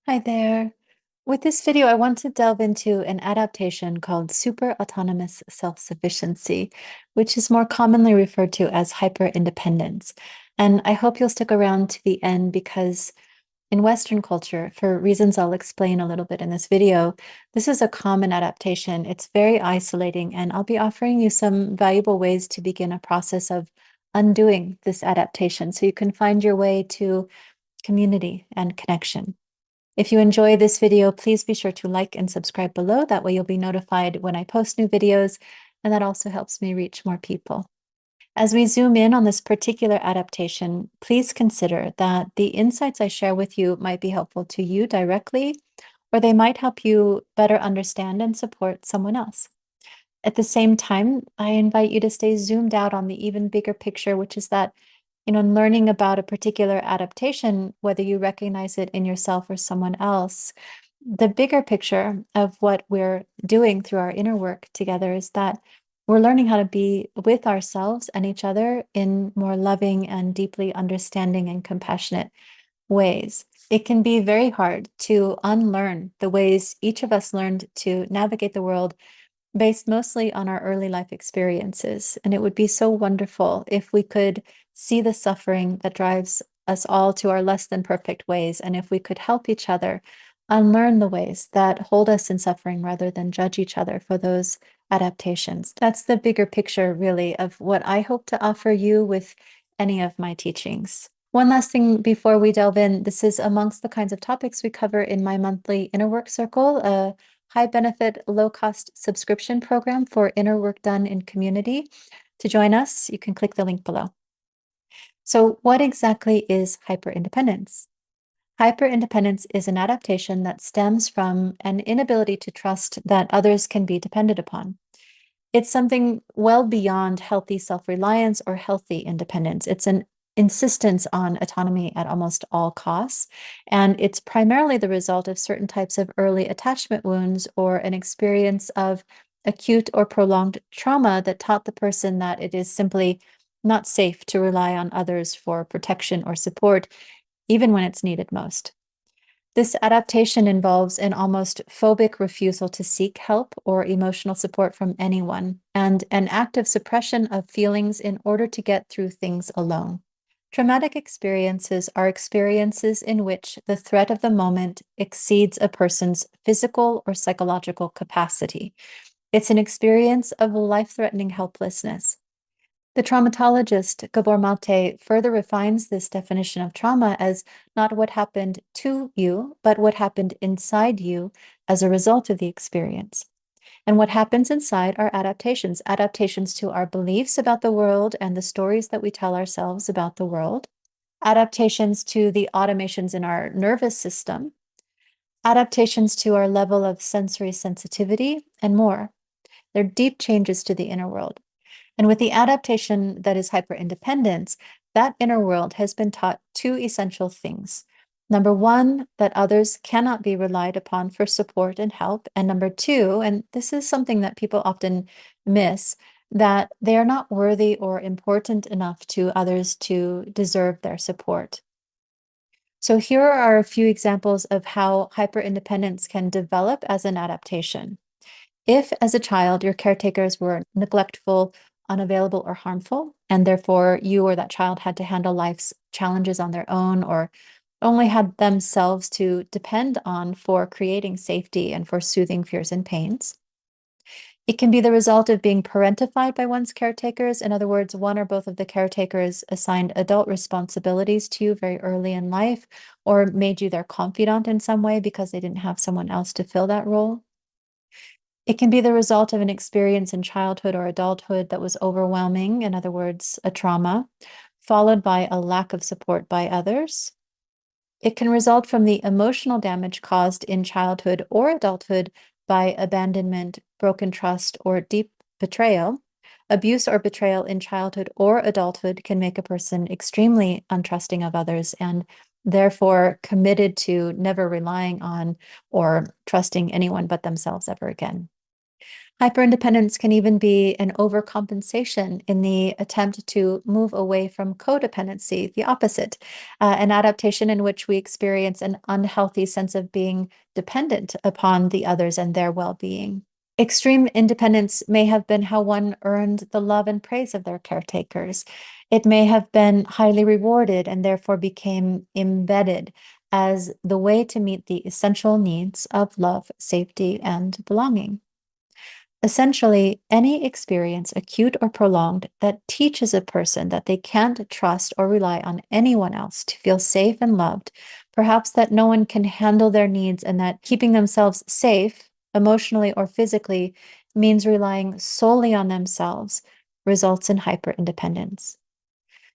Hi there. With this video, I want to delve into an adaptation called super autonomous self-sufficiency, which is more commonly referred to as hyper-independence. And I hope you'll stick around to the end because in Western culture, for reasons I'll explain a little bit in this video, this is a common adaptation. It's very isolating, and I'll be offering you some valuable ways to begin a process of undoing this adaptation so you can find your way to community and connection. If you enjoy this video, please be sure to like and subscribe below. That way you'll be notified when I post new videos, and that also helps me reach more people. As we zoom in on this particular adaptation, please consider that the insights I share with you might be helpful to you directly, or they might help you better understand and support someone else. At the same time, I invite you to stay zoomed out on the even bigger picture, which is that, learning about a particular adaptation, whether you recognize it in yourself or someone else, the bigger picture of what we're doing through our inner work together is that we're learning how to be with ourselves and each other in more loving and deeply understanding and compassionate ways. It can be very hard to unlearn the ways each of us learned to navigate the world based mostly on our early life experiences. And it would be so wonderful if we could see the suffering that drives us all to our less than perfect ways. And if we could help each other unlearn the ways that hold us in suffering rather than judge each other for those adaptations. That's the bigger picture, really, of what I hope to offer you with any of my teachings. One last thing before we delve in, this is amongst the kinds of topics we cover in my monthly inner work circle, a high benefit, low cost subscription program for inner work done in community. To join us, you can click the link below. So, what exactly is hyperindependence? Hyperindependence is an adaptation that stems from an inability to trust that others can be depended upon. It's something well beyond healthy self-reliance or healthy independence. It's an insistence on autonomy at almost all costs. And it's primarily the result of certain types of early attachment wounds or an experience of acute or prolonged trauma that taught the person that it is simply not safe to rely on others for protection or support, even when it's needed most. This adaptation involves an almost phobic refusal to seek help or emotional support from anyone, and an active suppression of feelings in order to get through things alone. Traumatic experiences are experiences in which the threat of the moment exceeds a person's physical or psychological capacity. It's an experience of life-threatening helplessness. The traumatologist Gabor Mate further refines this definition of trauma as not what happened to you, but what happened inside you as a result of the experience. And what happens inside are adaptations, adaptations to our beliefs about the world and the stories that we tell ourselves about the world, adaptations to the automations in our nervous system, adaptations to our level of sensory sensitivity, and more. They're deep changes to the inner world. And with the adaptation that is hyperindependence, that inner world has been taught two essential things. Number one, that others cannot be relied upon for support and help. And number two, and this is something that people often miss, that they are not worthy or important enough to others to deserve their support. So here are a few examples of how hyperindependence can develop as an adaptation. If, as a child, your caretakers were neglectful, unavailable, or harmful, and therefore you or that child had to handle life's challenges on their own or only had themselves to depend on for creating safety and for soothing fears and pains. It can be the result of being parentified by one's caretakers. In other words, one or both of the caretakers assigned adult responsibilities to you very early in life or made you their confidant in some way because they didn't have someone else to fill that role. It can be the result of an experience in childhood or adulthood that was overwhelming, in other words, a trauma, followed by a lack of support by others. It can result from the emotional damage caused in childhood or adulthood by abandonment, broken trust, or deep betrayal. Abuse or betrayal in childhood or adulthood can make a person extremely untrusting of others and therefore committed to never relying on or trusting anyone but themselves ever again. Hyperindependence can even be an overcompensation in the attempt to move away from codependency, the opposite, an adaptation in which we experience an unhealthy sense of being dependent upon the others and their well-being. Extreme independence may have been how one earned the love and praise of their caretakers. It may have been highly rewarded and therefore became embedded as the way to meet the essential needs of love, safety, and belonging. Essentially, any experience, acute or prolonged, that teaches a person that they can't trust or rely on anyone else to feel safe and loved, perhaps that no one can handle their needs, and that keeping themselves safe, emotionally or physically, means relying solely on themselves, results in hyperindependence.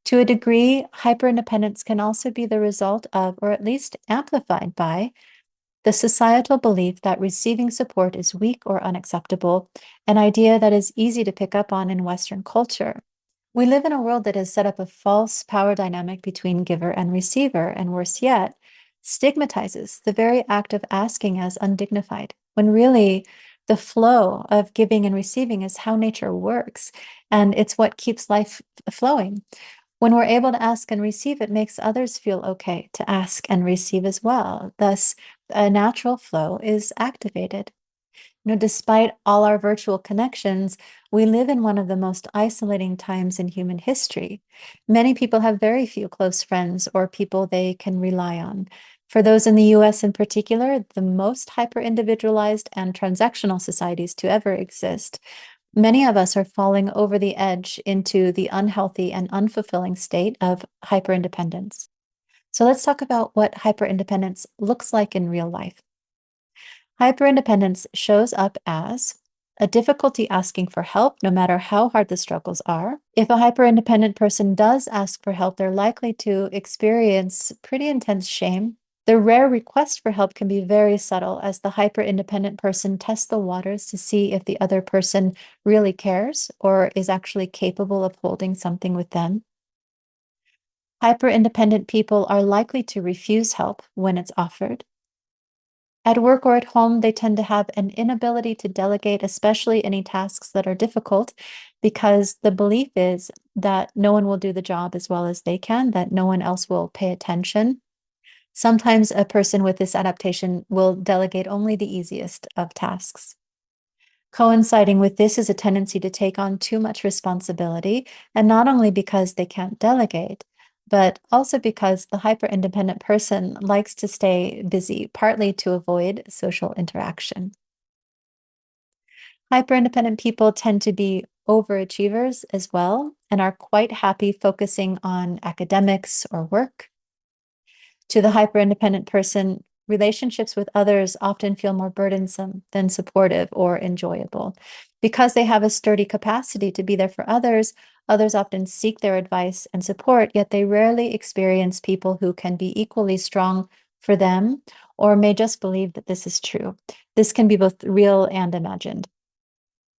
To a degree, hyperindependence can also be the result of, or at least amplified by, the societal belief that receiving support is weak or unacceptable, an idea that is easy to pick up on in Western culture. We live in a world that has set up a false power dynamic between giver and receiver, and worse yet, stigmatizes the very act of asking as undignified, when really the flow of giving and receiving is how nature works, and it's what keeps life flowing. When we're able to ask and receive, it makes others feel okay to ask and receive as well. Thus, a natural flow is activated. Despite all our virtual connections, we live in one of the most isolating times in human history. Many people have very few close friends or people they can rely on. For those in the US in particular, the most hyper individualized and transactional societies to ever exist, many of us are falling over the edge into the unhealthy and unfulfilling state of hyperindependence. So let's talk about what hyperindependence looks like in real life. Hyperindependence shows up as a difficulty asking for help, no matter how hard the struggles are. If a hyperindependent person does ask for help, they're likely to experience pretty intense shame. The rare request for help can be very subtle as the hyper-independent person tests the waters to see if the other person really cares or is actually capable of holding something with them. Hyper-independent people are likely to refuse help when it's offered. At work or at home, they tend to have an inability to delegate, especially any tasks that are difficult, because the belief is that no one will do the job as well as they can, that no one else will pay attention. Sometimes a person with this adaptation will delegate only the easiest of tasks. Coinciding with this is a tendency to take on too much responsibility, and not only because they can't delegate, but also because the hyper-independent person likes to stay busy, partly to avoid social interaction. Hyper-independent people tend to be overachievers as well and are quite happy focusing on academics or work. To the hyper-independent person, relationships with others often feel more burdensome than supportive or enjoyable. Because they have a sturdy capacity to be there for others, others often seek their advice and support, yet they rarely experience people who can be equally strong for them or may just believe that this is true. This can be both real and imagined.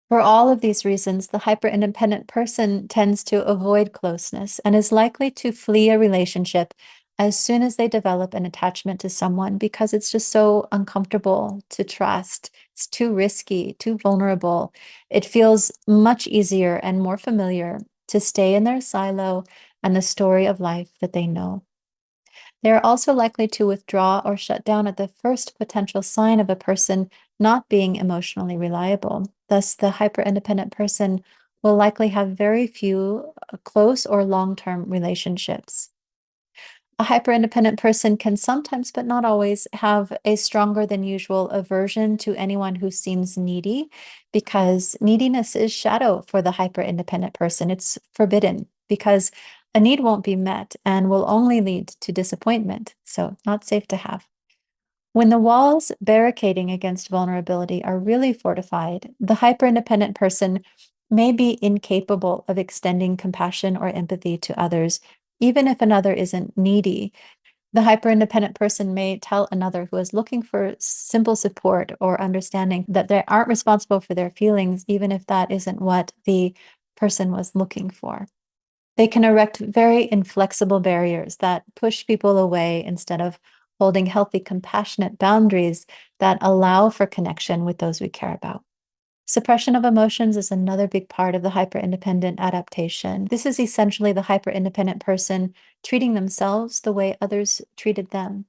For all of these reasons, the hyper-independent person tends to avoid closeness and is likely to flee a relationship as soon as they develop an attachment to someone because it's just so uncomfortable to trust. It's too risky, too vulnerable. It feels much easier and more familiar to stay in their silo and the story of life that they know. They are also likely to withdraw or shut down at the first potential sign of a person not being emotionally reliable. Thus, the hyper-independent person will likely have very few close or long-term relationships. A hyper-independent person can sometimes, but not always, have a stronger than usual aversion to anyone who seems needy, because neediness is shadow for the hyper-independent person. It's forbidden because a need won't be met and will only lead to disappointment. So, not safe to have. When the walls barricading against vulnerability are really fortified, the hyper-independent person may be incapable of extending compassion or empathy to others, even if another isn't needy. The hyper-independent person may tell another who is looking for simple support or understanding that they aren't responsible for their feelings, even if that isn't what the person was looking for. They can erect very inflexible barriers that push people away instead of holding healthy, compassionate boundaries that allow for connection with those we care about. Suppression of emotions is another big part of the hyper-independent adaptation. This is essentially the hyper-independent person treating themselves the way others treated them.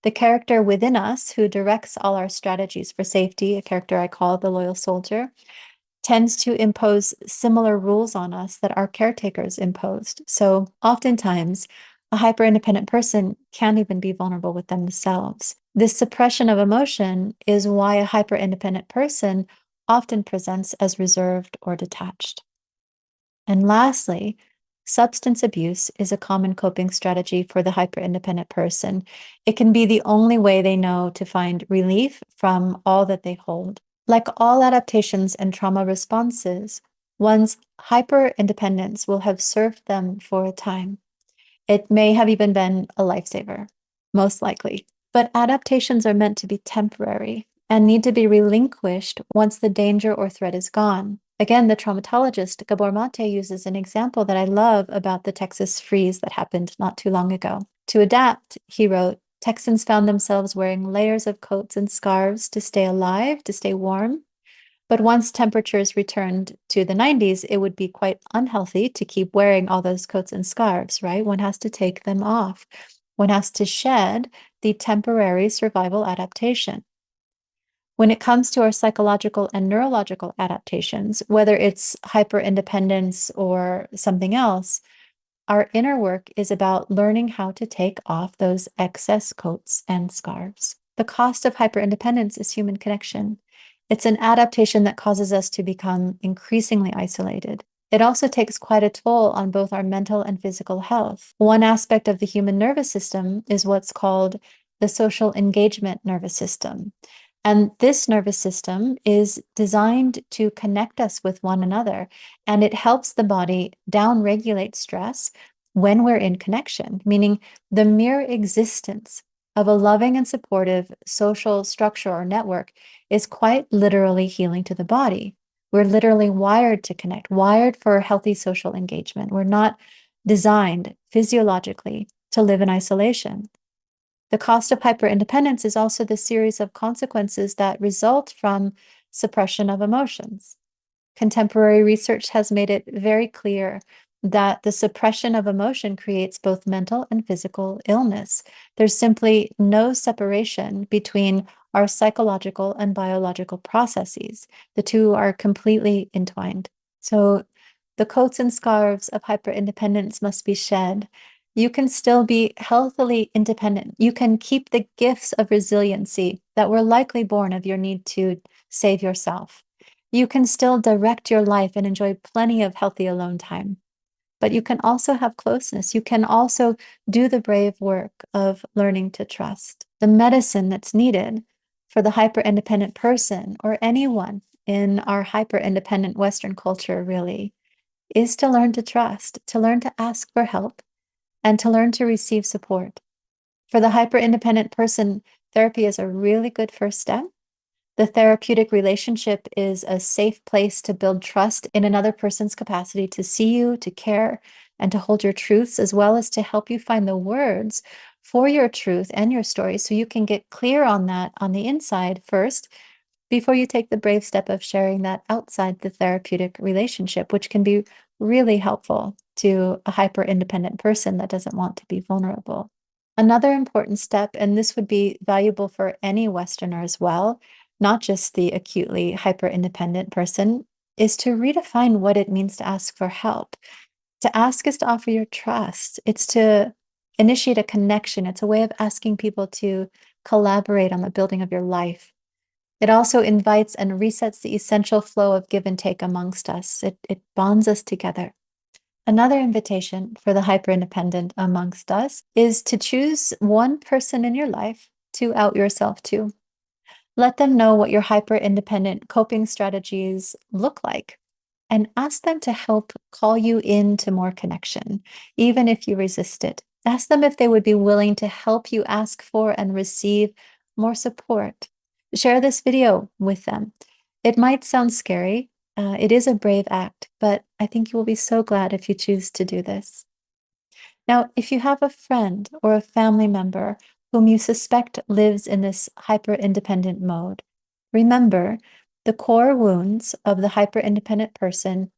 The character within us who directs all our strategies for safety, a character I call the loyal soldier, tends to impose similar rules on us that our caretakers imposed. So oftentimes, a hyper independent person can't even be vulnerable with themselves. This suppression of emotion is why a hyper independent person often presents as reserved or detached. And lastly, substance abuse is a common coping strategy for the hyper independent person. It can be the only way they know to find relief from all that they hold. Like all adaptations and trauma responses, one's hyper independence will have served them for a time. It may have even been a lifesaver, most likely. But adaptations are meant to be temporary and need to be relinquished once the danger or threat is gone. Again, the traumatologist Gabor Mate uses an example that I love about the Texas freeze that happened not too long ago. To adapt, he wrote, Texans found themselves wearing layers of coats and scarves to stay alive, to stay warm. But once temperatures returned to the 90s, it would be quite unhealthy to keep wearing all those coats and scarves, right? One has to take them off. One has to shed the temporary survival adaptation. When it comes to our psychological and neurological adaptations, whether it's hyper independence or something else, our inner work is about learning how to take off those excess coats and scarves. The cost of hyperindependence is human connection. It's an adaptation that causes us to become increasingly isolated. It also takes quite a toll on both our mental and physical health. One aspect of the human nervous system is what's called the social engagement nervous system. And this nervous system is designed to connect us with one another, and it helps the body downregulate stress when we're in connection, meaning the mere existence of a loving and supportive social structure or network is quite literally healing to the body. We're literally wired to connect, wired for healthy social engagement. We're not designed physiologically to live in isolation. The cost of hyperindependence is also the series of consequences that result from suppression of emotions. Contemporary research has made it very clear that the suppression of emotion creates both mental and physical illness. There's simply no separation between our psychological and biological processes. The two are completely entwined. So the coats and scarves of hyperindependence must be shed. You can still be healthily independent. You can keep the gifts of resiliency that were likely born of your need to save yourself. You can still direct your life and enjoy plenty of healthy alone time. But you can also have closeness. You can also do the brave work of learning to trust. The medicine that's needed for the hyper independent person or anyone in our hyper independent Western culture, really, is to learn to trust, to learn to ask for help, and to learn to receive support. For the hyper independent person, therapy is a really good first step. The therapeutic relationship is a safe place to build trust in another person's capacity to see you, to care, and to hold your truths, as well as to help you find the words for your truth and your story so you can get clear on that on the inside first before you take the brave step of sharing that outside the therapeutic relationship, which can be really helpful to a hyper independent person that doesn't want to be vulnerable. Another important step, and this would be valuable for any Westerner as well, not just the acutely hyper independent person, is to redefine what it means to ask for help. To ask is to offer your trust, it's to initiate a connection, it's a way of asking people to collaborate on the building of your life. It also invites and resets the essential flow of give and take amongst us. It bonds us together. Another invitation for the hyper independent amongst us is to choose one person in your life to out yourself to. Let them know what your hyper independent coping strategies look like and ask them to help call you into more connection, even if you resist it. Ask them if they would be willing to help you ask for and receive more support. Share this video with them. It might sound scary. It is a brave act, but I think you will be so glad if you choose to do this. Now, if you have a friend or a family member whom you suspect lives in this hyper independent mode, remember The core wounds of the hyper-independent person,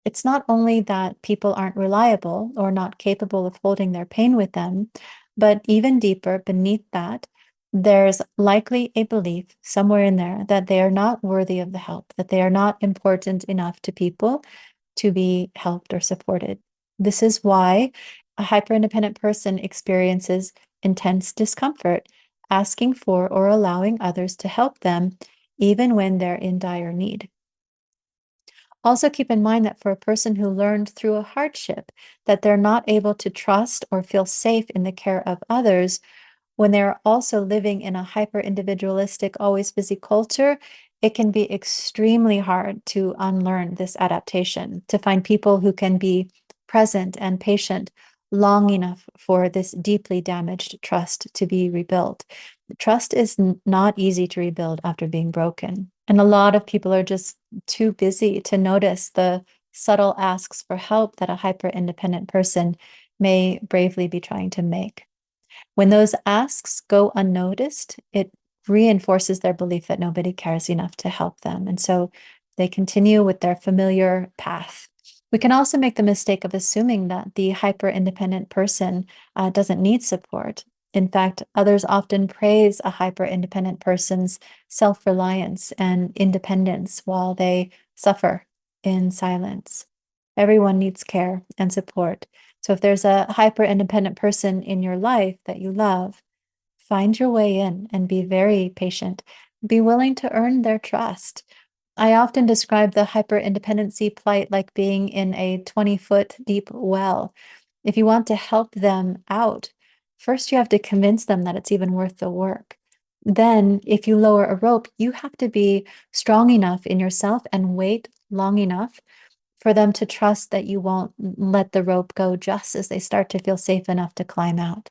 it's not only that people aren't reliable or not capable of holding their pain with them, but even deeper beneath that, there's likely a belief somewhere in there that they are not worthy of the help, that they are not important enough to people to be helped or supported. This is why a hyper-independent person experiences intense discomfort asking for or allowing others to help them, even when they're in dire need. Also, keep in mind that for a person who learned through a hardship that they're not able to trust or feel safe in the care of others, when they're also living in a hyper individualistic, always busy culture, it can be extremely hard to unlearn this adaptation, to find people who can be present and patient long enough for this deeply damaged trust to be rebuilt. Trust is not easy to rebuild after being broken. And a lot of people are just too busy to notice the subtle asks for help that a hyper independent person may bravely be trying to make. When those asks go unnoticed, it reinforces their belief that nobody cares enough to help them. And so they continue with their familiar path. We can also make the mistake of assuming that the hyper independent person doesn't need support. In fact, others often praise a hyper independent person's self reliance and independence while they suffer in silence. Everyone needs care and support. So if there's a hyper independent person in your life that you love, find your way in and be very patient. Be willing to earn their trust. I often describe the hyper independency plight like being in a 20-foot deep well. If you want to help them out, first you have to convince them that it's even worth the work. Then, if you lower a rope, you have to be strong enough in yourself and wait long enough for them to trust that you won't let the rope go just as they start to feel safe enough to climb out.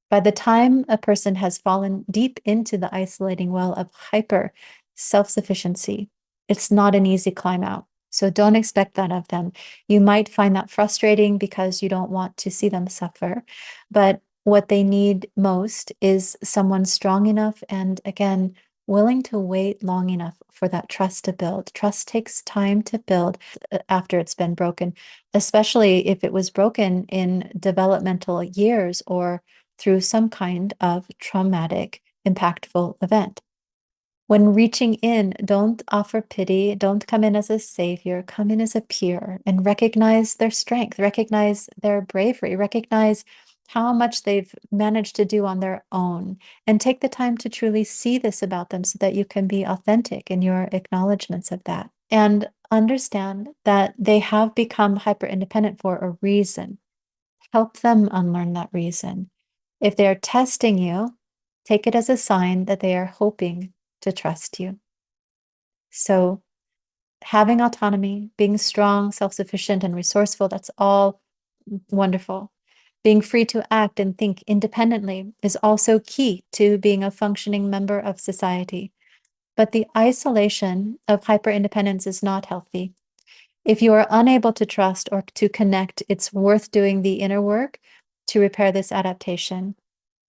By the time a person has fallen deep into the isolating well of hyper self sufficiency, it's not an easy climb out. So don't expect that of them. You might find that frustrating because you don't want to see them suffer. But what they need most is someone strong enough and, again, willing to wait long enough for that trust to build. Trust takes time to build after it's been broken, especially if it was broken in developmental years or through some kind of traumatic, impactful event. When reaching in, don't offer pity, don't come in as a savior, come in as a peer and recognize their strength, recognize their bravery, recognize how much they've managed to do on their own, and take the time to truly see this about them so that you can be authentic in your acknowledgments of that. And understand that they have become hyper independent for a reason. Help them unlearn that reason. If they're testing you, take it as a sign that they are hoping to trust you. So, having autonomy, being strong, self sufficient, and resourceful, that's all wonderful. Being free to act and think independently is also key to being a functioning member of society. But the isolation of hyper independence is not healthy. If you are unable to trust or to connect, it's worth doing the inner work to repair this adaptation.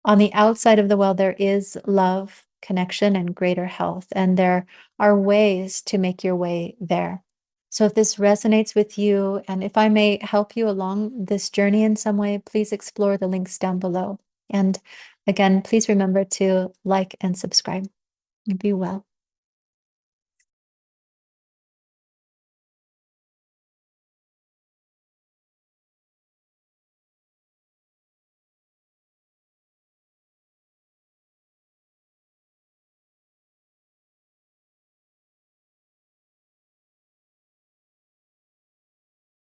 On the outside of the well, there is love, connection, and greater health. And there are ways to make your way there. So if this resonates with you, and if I may help you along this journey in some way, please explore the links down below. And again, please remember to like and subscribe. Be well.